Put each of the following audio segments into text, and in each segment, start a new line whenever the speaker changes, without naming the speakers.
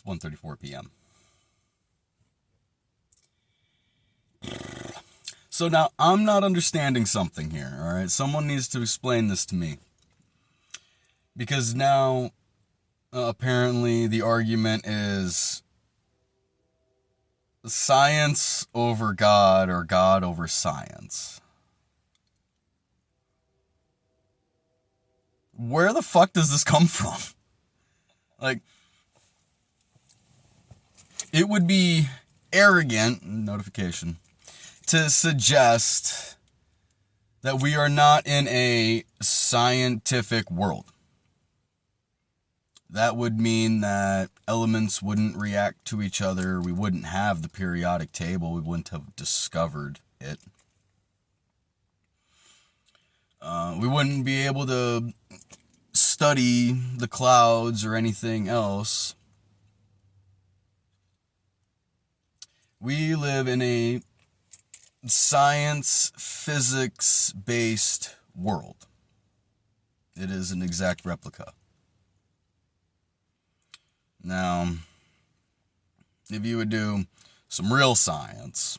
It's 1:34 p.m. So now I'm not understanding something here, all right? Someone needs to explain this to me. Because now, apparently, the argument is science over God or God over science. Where the fuck does this come from? Like, it would be arrogant, notification, to suggest that we are not in a scientific world. That would mean that elements wouldn't react to each other. We wouldn't have the periodic table. We wouldn't have discovered it. We wouldn't be able to study the clouds or anything else. We live in a science, physics-based world. It is an exact replica. Now, if you would do some real science,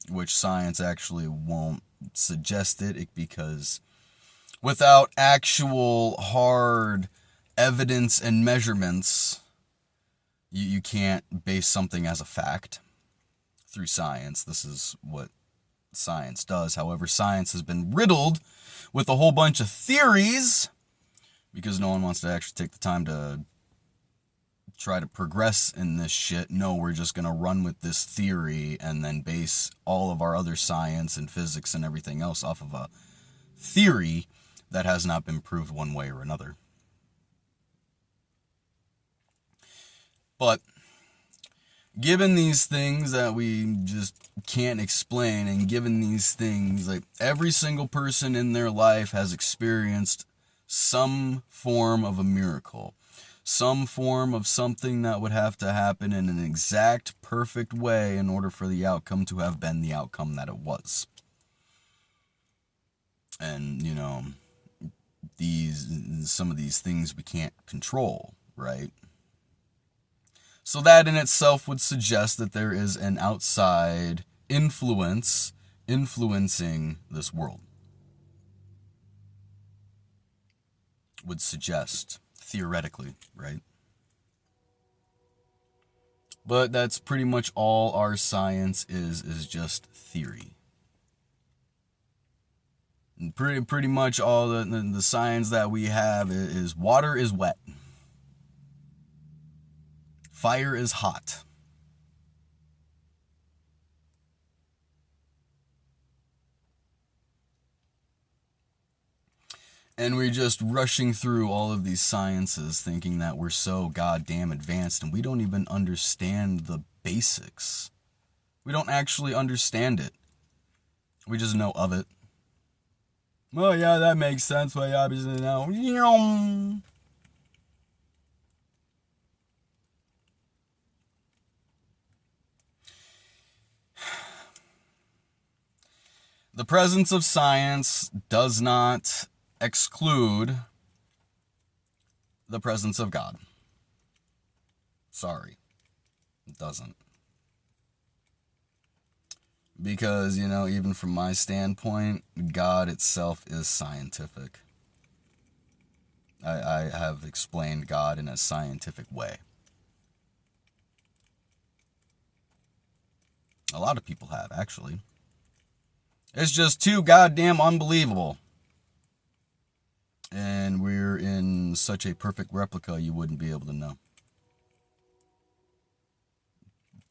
which science actually won't suggest it because without actual hard evidence and measurements, you can't base something as a fact through science. This is what science does. However, science has been riddled with a whole bunch of theories because no one wants to actually take the time to try to progress in this shit. No, we're just going to run with this theory and then base all of our other science and physics and everything else off of a theory that has not been proved one way or another. But given these things that we just can't explain, and given these things, like every single person in their life has experienced some form of a miracle. Some form of something that would have to happen in an exact perfect way in order for the outcome to have been the outcome that it was. And, you know, some of these things we can't control, right? So that in itself would suggest that there is an outside influence influencing this world. Would suggest, theoretically, right? But that's pretty much all our science is just theory. And pretty much all the science that we have is water is wet. Fire is hot. And we're just rushing through all of these sciences thinking that we're so goddamn advanced and we don't even understand the basics. We don't actually understand it. We just know of it. Oh yeah, that makes sense. Well, yeah, obviously now. The presence of science does not exclude the presence of God. Sorry, it doesn't. Because, you know, even from my standpoint, God itself is scientific. I have explained God in a scientific way. A lot of people have, actually. It's just too goddamn unbelievable. And we're in such a perfect replica you wouldn't be able to know.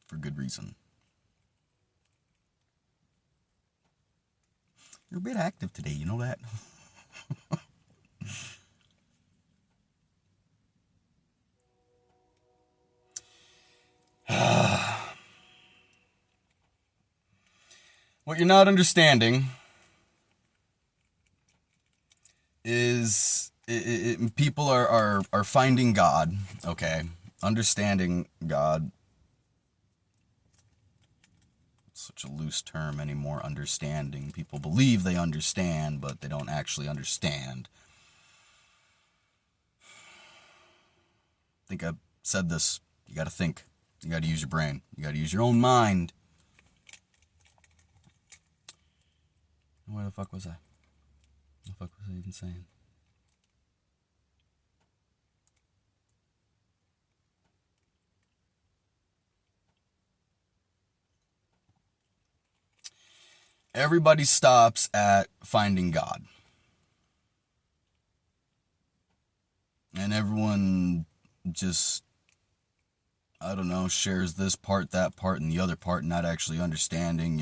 For good reason. You're a bit active today, you know that? What you're not understanding is people are finding God, okay? Understanding God. Such a loose term anymore, understanding. People believe they understand, but they don't actually understand. I think I've said this You got to think. You got to use your brain. You got to use your own mind. What the fuck was I? What the fuck was I even saying? Everybody stops at finding God. And everyone just, I don't know, shares this part, that part, and the other part, not actually understanding,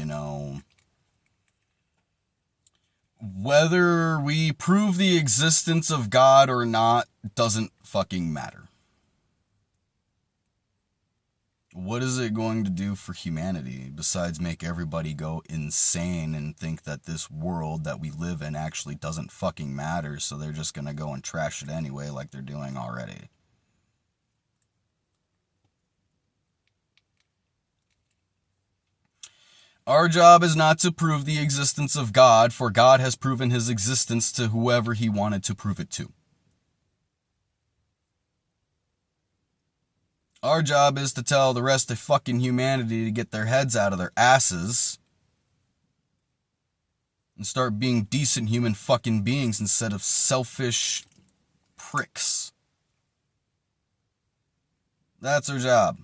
whether we prove the existence of God or not doesn't fucking matter. What is it going to do for humanity besides make everybody go insane and think that this world that we live in actually doesn't fucking matter, so they're just going to go and trash it anyway like they're doing already? Our job is not to prove the existence of God, for God has proven his existence to whoever he wanted to prove it to. Our job is to tell the rest of fucking humanity to get their heads out of their asses and start being decent human fucking beings instead of selfish pricks. That's our job.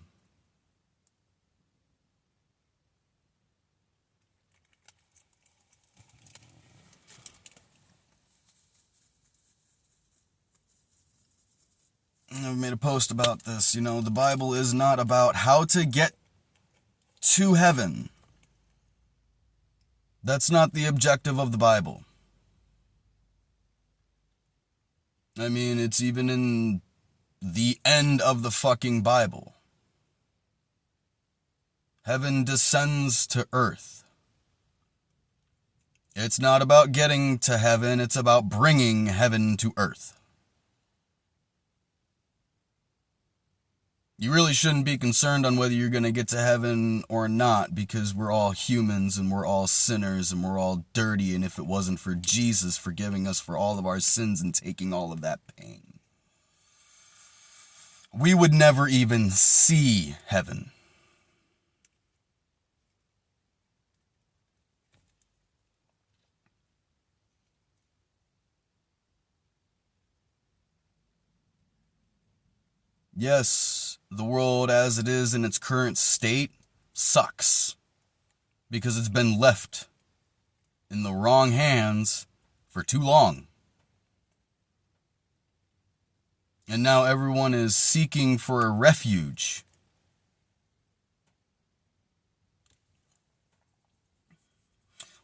I've made a post about this. The Bible is not about how to get to heaven. That's not the objective of the Bible. I mean, it's even in the end of the fucking Bible. Heaven descends to earth. It's not about getting to heaven, it's about bringing heaven to earth. You really shouldn't be concerned on whether you're going to get to heaven or not, because we're all humans and we're all sinners and we're all dirty, and if it wasn't for Jesus forgiving us for all of our sins and taking all of that pain, we would never even see heaven. Yes, the world as it is in its current state sucks because it's been left in the wrong hands for too long. And now everyone is seeking for a refuge.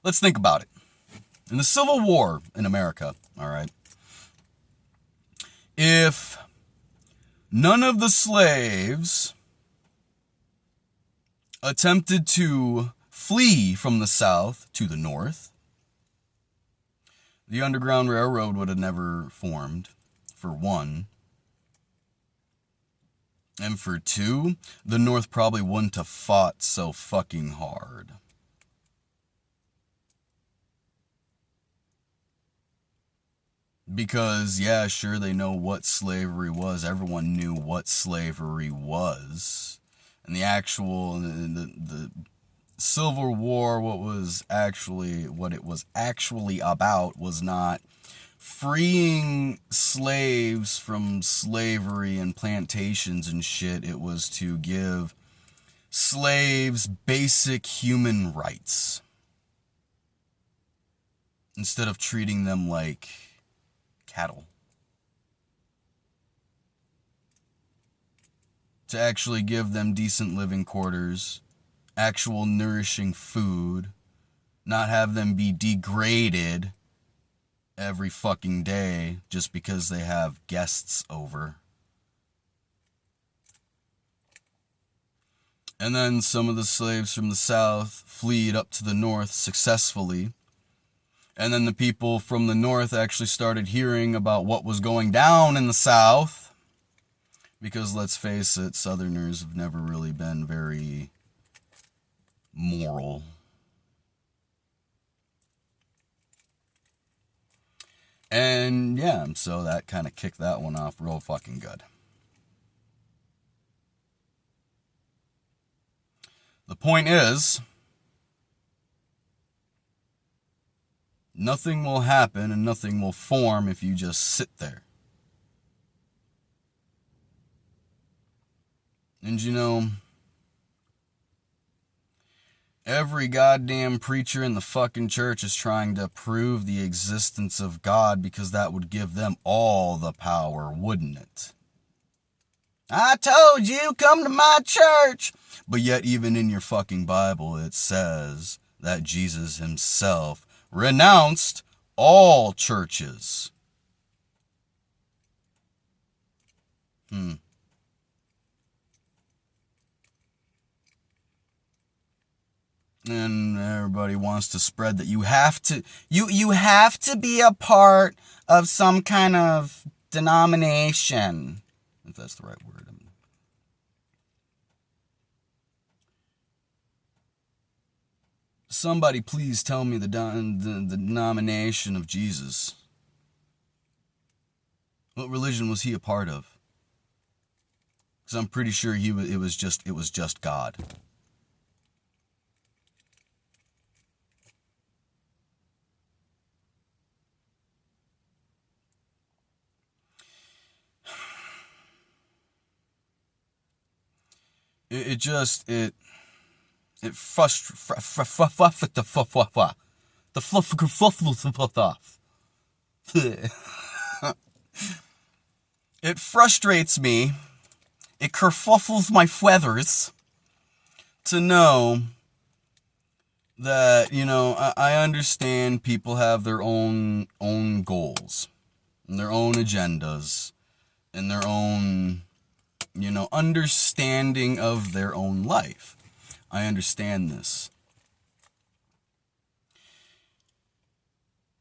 Let's think about it. In the Civil War in America, all right, if none of the slaves attempted to flee from the South to the North, the Underground Railroad would have never formed, for one. And for two, the North probably wouldn't have fought so fucking hard. Because, yeah, sure, they know what slavery was. Everyone knew what slavery was. And the Civil War, what it was actually about was not freeing slaves from slavery and plantations and shit. It was to give slaves basic human rights, instead of treating them like cattle. To actually give them decent living quarters, actual nourishing food, not have them be degraded every fucking day just because they have guests over. And then some of the slaves from the South fled up to the North successfully. And then the people from the North actually started hearing about what was going down in the South. Because let's face it, Southerners have never really been very moral. And yeah, so that kind of kicked that one off real fucking good. The point is, nothing will happen and nothing will form if you just sit there. And you know, every goddamn preacher in the fucking church is trying to prove the existence of God because that would give them all the power, wouldn't it? I told you, come to my church. But yet, even in your fucking Bible, it says that Jesus himself renounced all churches. And everybody wants to spread that you have to be a part of some kind of denomination, if that's the right word. Somebody please tell me the denomination of Jesus. What religion was he a part of? Because I'm pretty sure it was just God. It frustrates me. It kerfuffles my feathers to know that, you know, I understand people have their own goals and their own agendas and their own, you know, understanding of their own life. I understand this.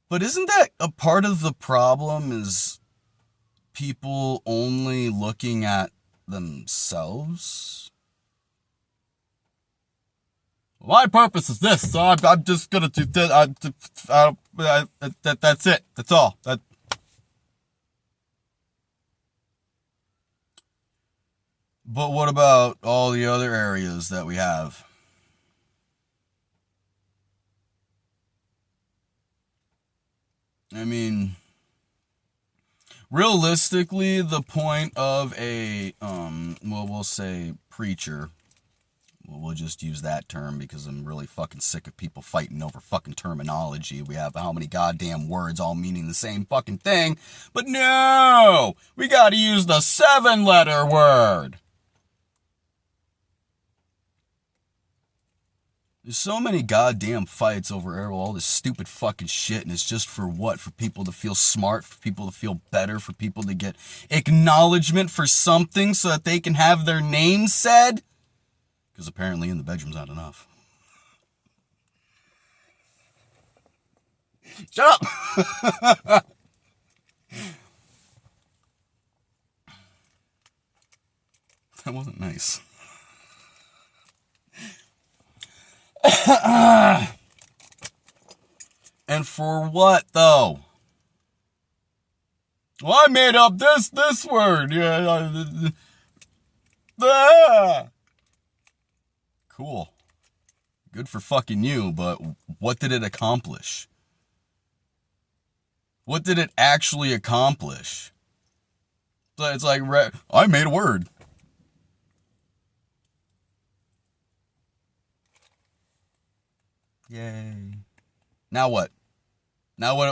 But isn't that a part of the problem, is people only looking at themselves? My purpose is this, so I'm just gonna do this. That's it. That's all. But what about all the other areas that we have? I mean, realistically, the point of a, we'll say preacher, we'll just use that term because I'm really fucking sick of people fighting over fucking terminology. We have how many goddamn words all meaning the same fucking thing, but no! We gotta use the 7-letter word! There's so many goddamn fights over all this stupid fucking shit, and it's just for what? For people to feel smart, for people to feel better, for people to get acknowledgement for something so that they can have their name said? Because apparently in the bedroom's not enough. Shut up! That wasn't nice. And for what, though? Well, I made up this word. Yeah. Cool. Good for fucking you, but what did it accomplish? What did it actually accomplish? So it's like, I made a word. Yay. Now what? Now what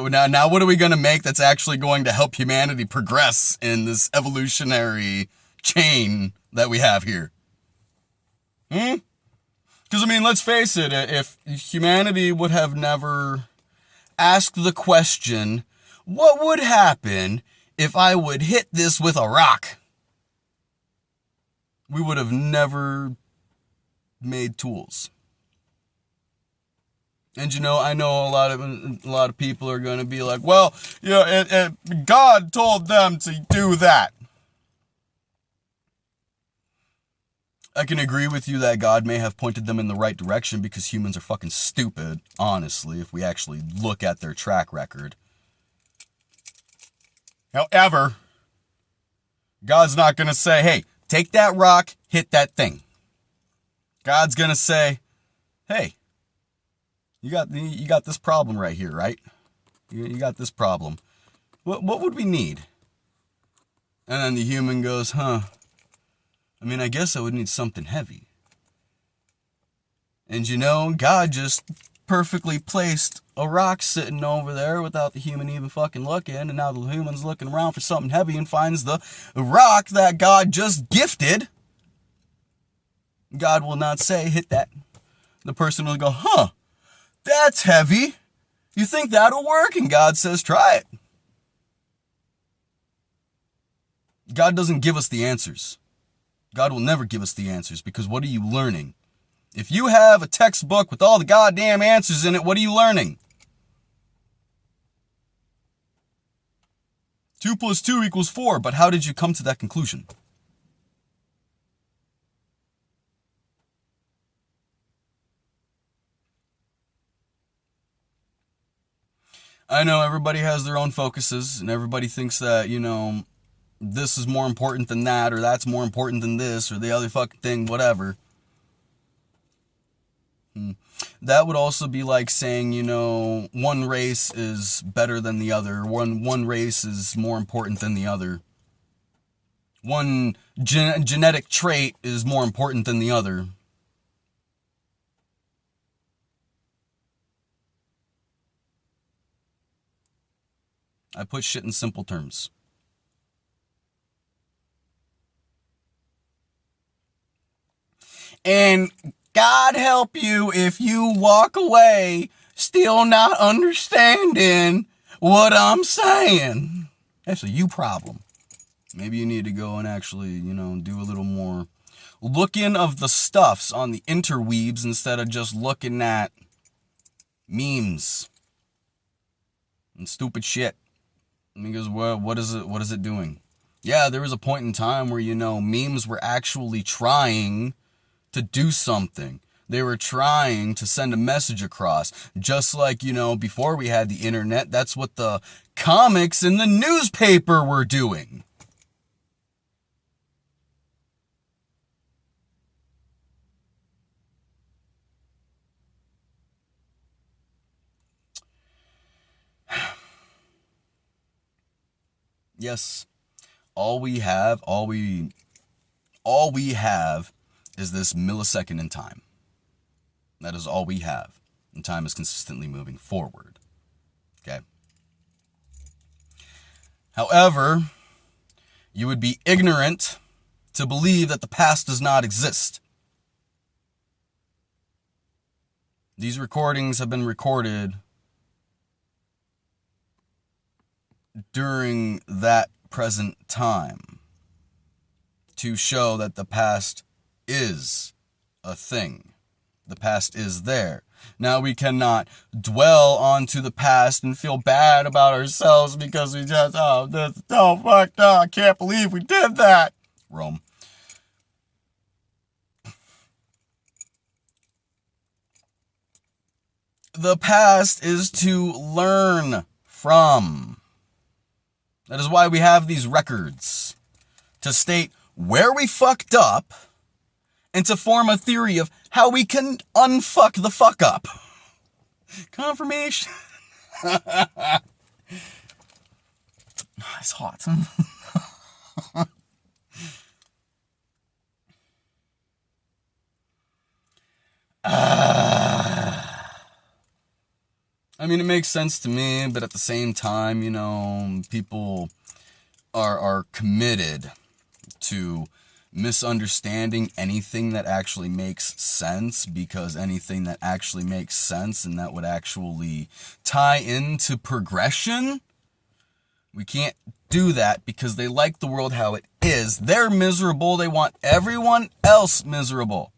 are we going to make that's actually going to help humanity progress in this evolutionary chain that we have here? Because, I mean, let's face it, if humanity would have never asked the question, what would happen if I would hit this with a rock? We would have never made tools. And you know, I know a lot of people are going to be like, well, you know, God told them to do that. I can agree with you that God may have pointed them in the right direction because humans are fucking stupid, honestly, if we actually look at their track record. However, God's not going to say, hey, take that rock, hit that thing. God's going to say, hey, you got this problem right here, right? You got this problem. What would we need? And then the human goes, I mean, I guess I would need something heavy. And God just perfectly placed a rock sitting over there without the human even fucking looking. And now the human's looking around for something heavy and finds the rock that God just gifted. God will not say, hit that. The person will go, that's heavy. You think that'll work? And God says, try it. God doesn't give us the answers. God will never give us the answers, because what are you learning? If you have a textbook with all the goddamn answers in it, what are you learning? 2 + 2 = 4, but how did you come to that conclusion? I know everybody has their own focuses, and everybody thinks that, this is more important than that, or that's more important than this, or the other fucking thing, whatever. That would also be like saying, one race is better than the other. One race is more important than the other. One genetic trait is more important than the other. I put shit in simple terms. And God help you if you walk away still not understanding what I'm saying. That's a you problem. Maybe you need to go and actually, do a little more looking of the stuffs on the interweaves instead of just looking at memes and stupid shit. Because what is it doing? Yeah, there was a point in time where, memes were actually trying to do something. They were trying to send a message across. Just like, before we had the internet, that's what the comics in the newspaper were doing. Yes, all we have is this millisecond in time. That is all we have. And time is consistently moving forward. Okay? However, you would be ignorant to believe that the past does not exist. These recordings have been recorded during that present time to show that the past is a thing. The past is there. Now we cannot dwell onto the past and feel bad about ourselves because we just, fuck, no, I can't believe we did that. Rome. The past is to learn from. That is why we have these records, to state where we fucked up and to form a theory of how we can unfuck the fuck up. Confirmation. It's hot. I mean, it makes sense to me, but at the same time, people are committed to misunderstanding anything that actually makes sense, because anything that actually makes sense and that would actually tie into progression, we can't do that because they like the world how it is. They're miserable. They want everyone else miserable.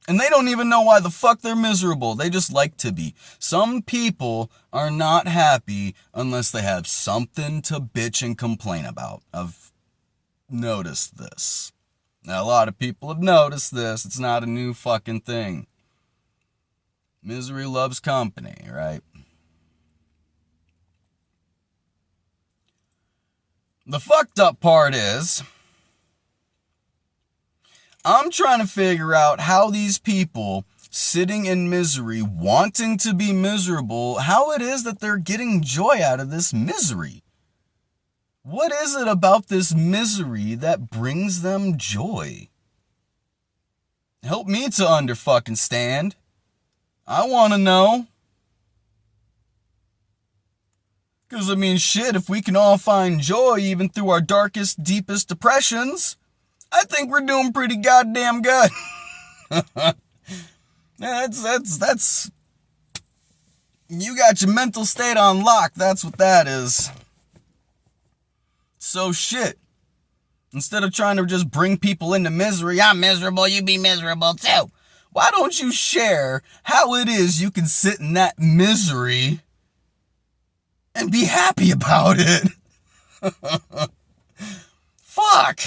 And they don't even know why the fuck they're miserable. They just like to be. Some people are not happy unless they have something to bitch and complain about. I've noticed this. Now, a lot of people have noticed this. It's not a new fucking thing. Misery loves company, right? The fucked up part is, I'm trying to figure out how these people sitting in misery, wanting to be miserable, how it is that they're getting joy out of this misery. What is it about this misery that brings them joy? Help me to understand. I want to know. Because, I mean, shit, if we can all find joy even through our darkest, deepest depressions, I think we're doing pretty goddamn good. That's, you got your mental state on lock, that's what that is. So shit, instead of trying to just bring people into misery, I'm miserable, you be miserable too. Why don't you share how it is you can sit in that misery and be happy about it? Fuck.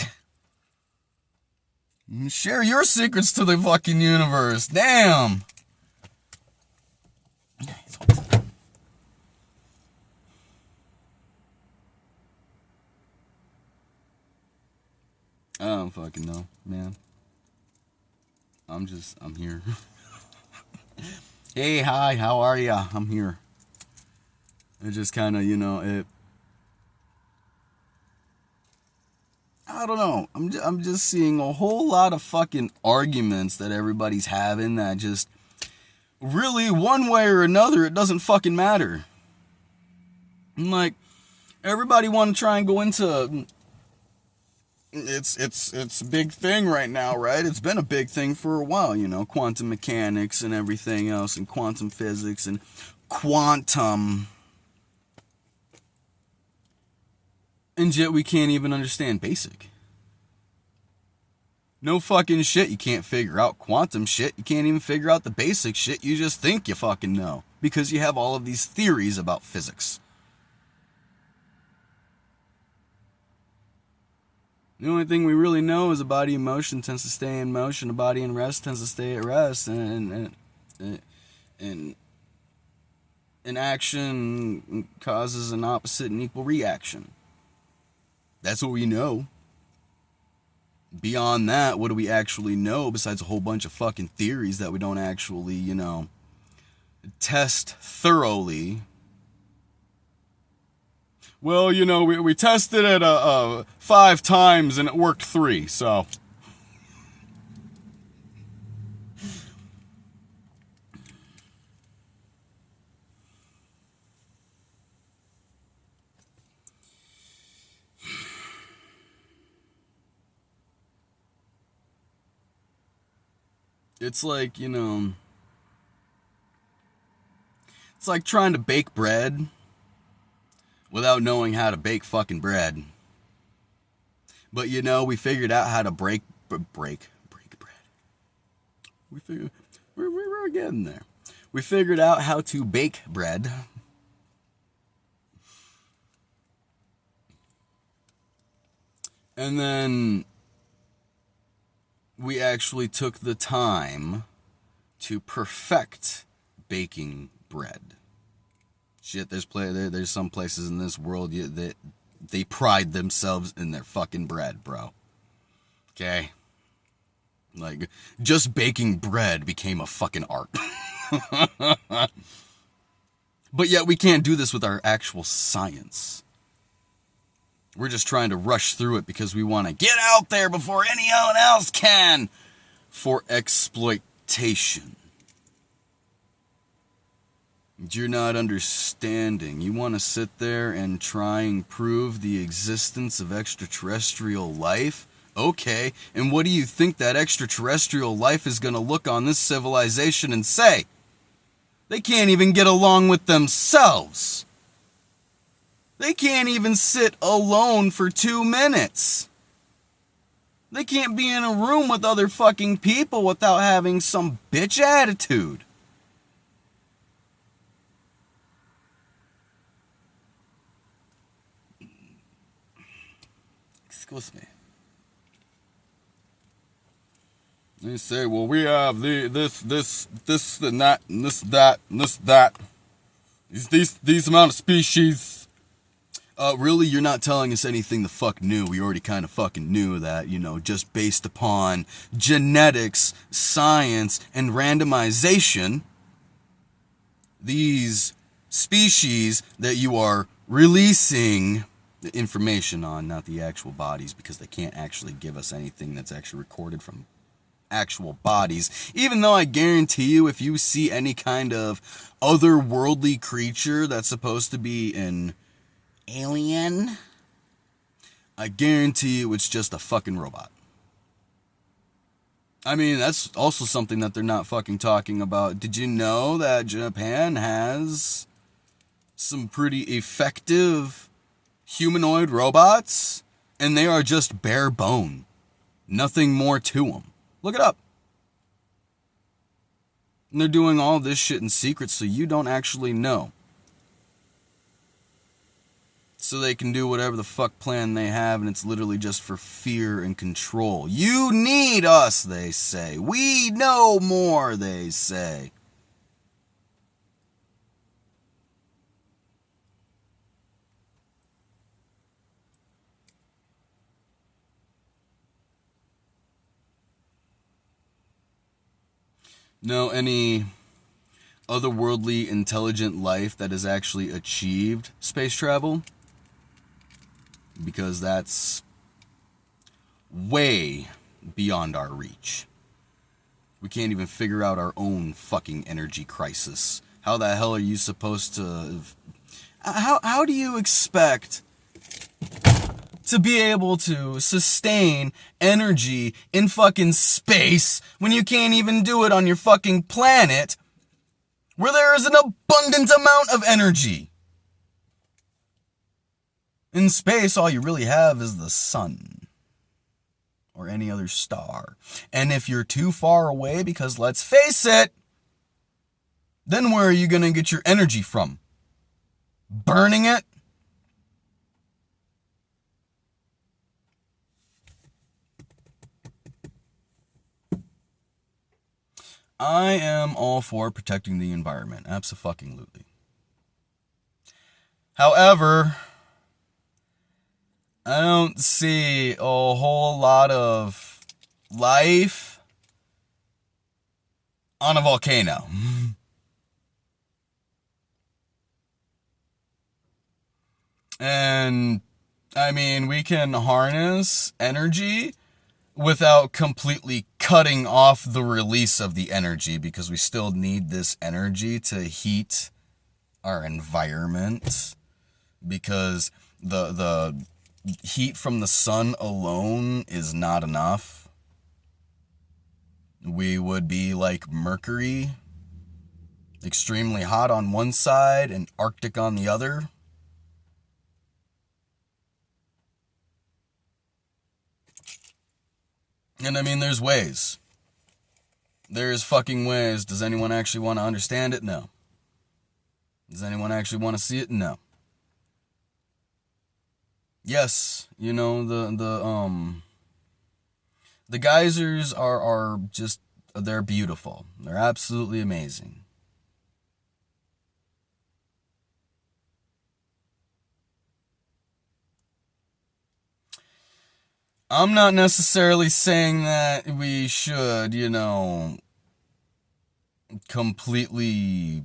Share your secrets to the fucking universe. Damn. I don't fucking know, man. I'm here. Hey, hi, how are ya? I'm here. It just kind of, I don't know. I'm just seeing a whole lot of fucking arguments that everybody's having that just really, one way or another, it doesn't fucking matter. I'm like, everybody want to try and go into, it's a big thing right now, right? It's been a big thing for a while, quantum mechanics and everything else, and quantum physics and quantum. And yet we can't even understand basic. No fucking shit, you can't figure out quantum shit. You can't even figure out the basic shit. You just think you fucking know. Because you have all of these theories about physics. The only thing we really know is a body in motion tends to stay in motion. A body in rest tends to stay at rest. And an action causes an opposite and equal reaction. That's what we know. Beyond that, what do we actually know besides a whole bunch of fucking theories that we don't actually, test thoroughly? Well, we tested it 5 times and it worked 3, so. It's like, it's like trying to bake bread without knowing how to bake fucking bread. But we figured out how to break bread. We're getting there. We figured out how to bake bread. And then we actually took the time to perfect baking bread. Shit, there's some places in this world that they pride themselves in their fucking bread, bro. Okay? Like, just baking bread became a fucking art. But yet we can't do this with our actual science. We're just trying to rush through it because we want to get out there before anyone else can for exploitation. You're not understanding. You want to sit there and try and prove the existence of extraterrestrial life? Okay, and what do you think that extraterrestrial life is going to look on this civilization and say? They can't even get along with themselves. They can't even sit alone for 2 minutes. They can't be in a room with other fucking people without having some bitch attitude. Excuse me. They say, well, we have this, and that, and this, that, and this, that. These amount of species. Really, you're not telling us anything the fuck new. We already kind of fucking knew that, just based upon genetics, science, and randomization, these species that you are releasing the information on, not the actual bodies, because they can't actually give us anything that's actually recorded from actual bodies. Even though I guarantee you, if you see any kind of otherworldly creature that's supposed to be an alien, I guarantee you it's just a fucking robot. I mean, that's also something that they're not fucking talking about. Did you know that Japan has some pretty effective humanoid robots? And they are just bare bone. Nothing more to them. Look it up. And they're doing all this shit in secret so you don't actually know. So they can do whatever the fuck plan they have, and it's literally just for fear and control. You need us, they say. We know more, they say. Know any otherworldly intelligent life that has actually achieved space travel? Because that's way beyond our reach. We can't even figure out our own fucking energy crisis. How the hell are you supposed to... How do you expect to be able to sustain energy in fucking space when you can't even do it on your fucking planet where there is an abundant amount of energy? In space, all you really have is the sun or any other star. And if you're too far away, because let's face it, then where are you going to get your energy from? Burning it? I am all for protecting the environment. Abso-fucking-lutely. However, I don't see a whole lot of life on a volcano. And, I mean, we can harness energy without completely cutting off the release of the energy, because we still need this energy to heat our environment, because the heat from the sun alone is not enough. We would be like Mercury, extremely hot on one side and Arctic on the other. And I mean, there's ways. There's fucking ways. Does anyone actually want to understand it? No. Does anyone actually want to see it? No. Yes, the geysers are just, they're beautiful. They're absolutely amazing. I'm not necessarily saying that we should, completely,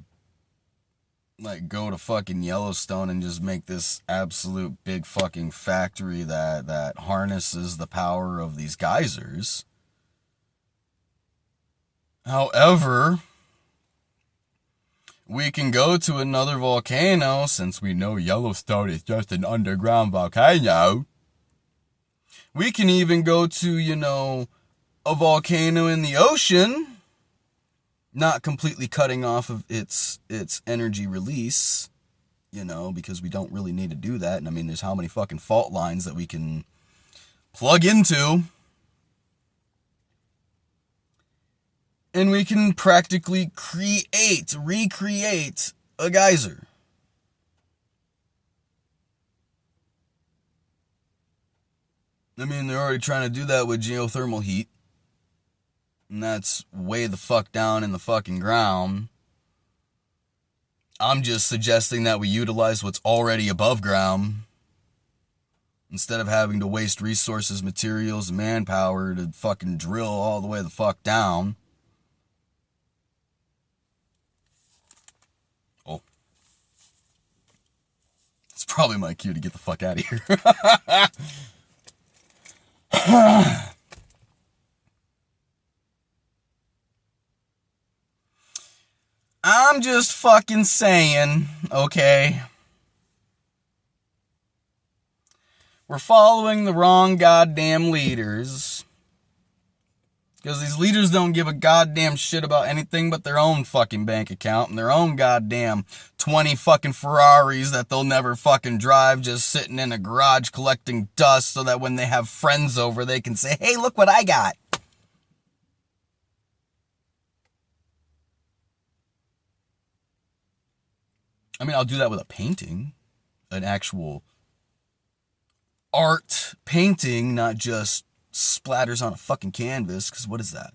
go to fucking Yellowstone and just make this absolute big fucking factory that harnesses the power of these geysers. However, we can go to another volcano, since we know Yellowstone is just an underground volcano. We can even go to, a volcano in the ocean, not completely cutting off of its energy release, because we don't really need to do that. And I mean, there's how many fucking fault lines that we can plug into. And we can practically recreate a geyser. I mean, they're already trying to do that with geothermal heat. And that's way the fuck down in the fucking ground. I'm just suggesting that we utilize what's already above ground. Instead of having to waste resources, materials, and manpower to fucking drill all the way the fuck down. Oh. It's probably my cue to get the fuck out of here. I'm just fucking saying, okay? We're following the wrong goddamn leaders. Because these leaders don't give a goddamn shit about anything but their own fucking bank account and their own goddamn 20 fucking Ferraris that they'll never fucking drive, just sitting in a garage collecting dust so that when they have friends over, they can say, hey, look what I got. I mean, I'll do that with a painting, an actual art painting, not just splatters on a fucking canvas, because what is that?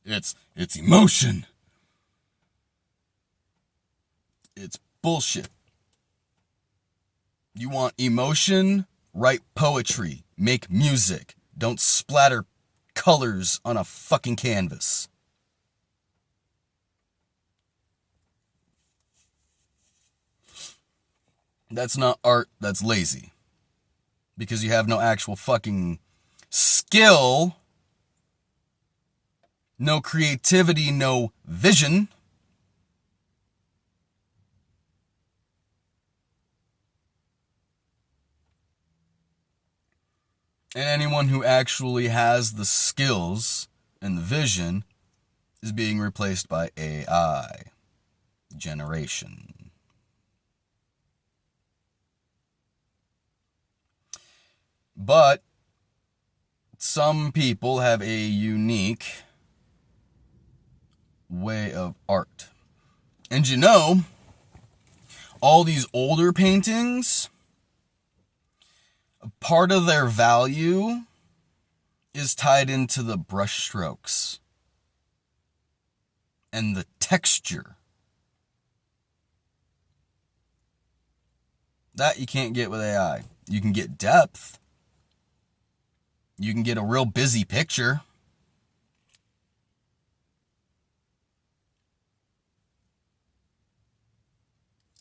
It's emotion. It's bullshit. You want emotion? Write poetry. Make music. Don't splatter colors on a fucking canvas. That's not art, that's lazy. Because you have no actual fucking skill, no creativity, no vision. And anyone who actually has the skills and the vision is being replaced by AI generation. But some people have a unique way of art. And you know, all these older paintings, part of their value is tied into the brush strokes and the texture. That you can't get with AI. You can get depth. You can get a real busy picture.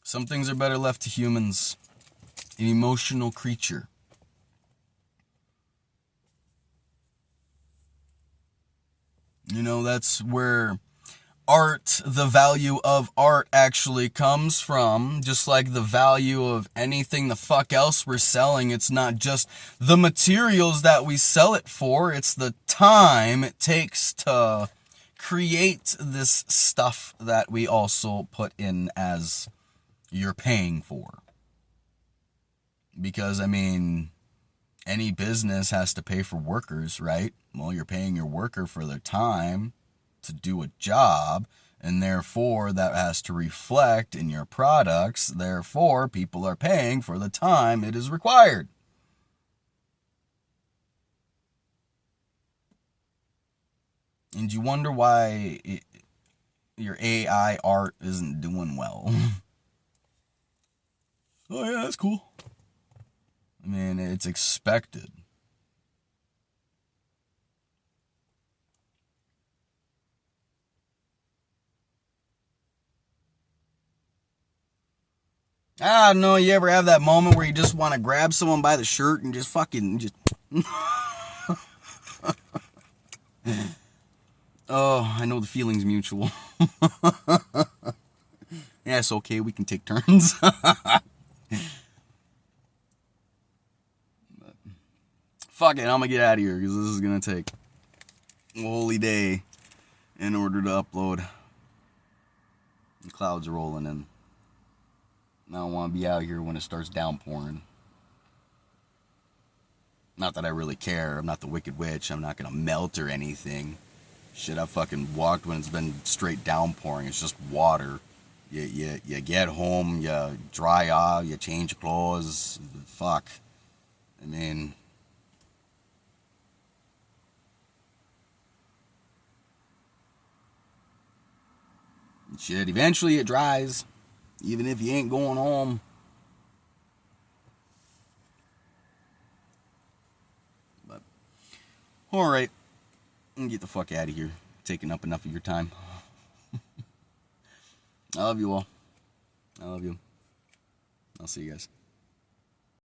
Some things are better left to humans. An emotional creature. You know, that's where art, the value of art actually comes from. Just like the value of anything the fuck else we're selling. It's not just the materials that we sell it for. It's the time it takes to create this stuff that we also put in as you're paying for. Because, I mean, any business has to pay for workers, right? Well, you're paying your worker for their time to do a job, and therefore that has to reflect in your products. Therefore, people are paying for the time it is required. And you wonder why your AI art isn't doing well. Oh yeah, that's cool. I mean, it's expected. I don't know, you ever have that moment where you just want to grab someone by the shirt and just fucking just... Oh, I know the feeling's mutual. Yeah, it's okay, we can take turns. Fuck it, I'm gonna get out of here because this is gonna take a holy day in order to upload. The clouds are rolling in. I don't want to be out here when it starts downpouring. Not that I really care. I'm not the Wicked Witch. I'm not gonna melt or anything. Shit, I fucking walked when it's been straight downpouring. It's just water. You get home, you dry off, you change clothes. Fuck. I mean... shit, eventually it dries. Even if you ain't going home. Alright, get the fuck out of here. Taking up enough of your time. I love you all. I love you. I'll see you guys.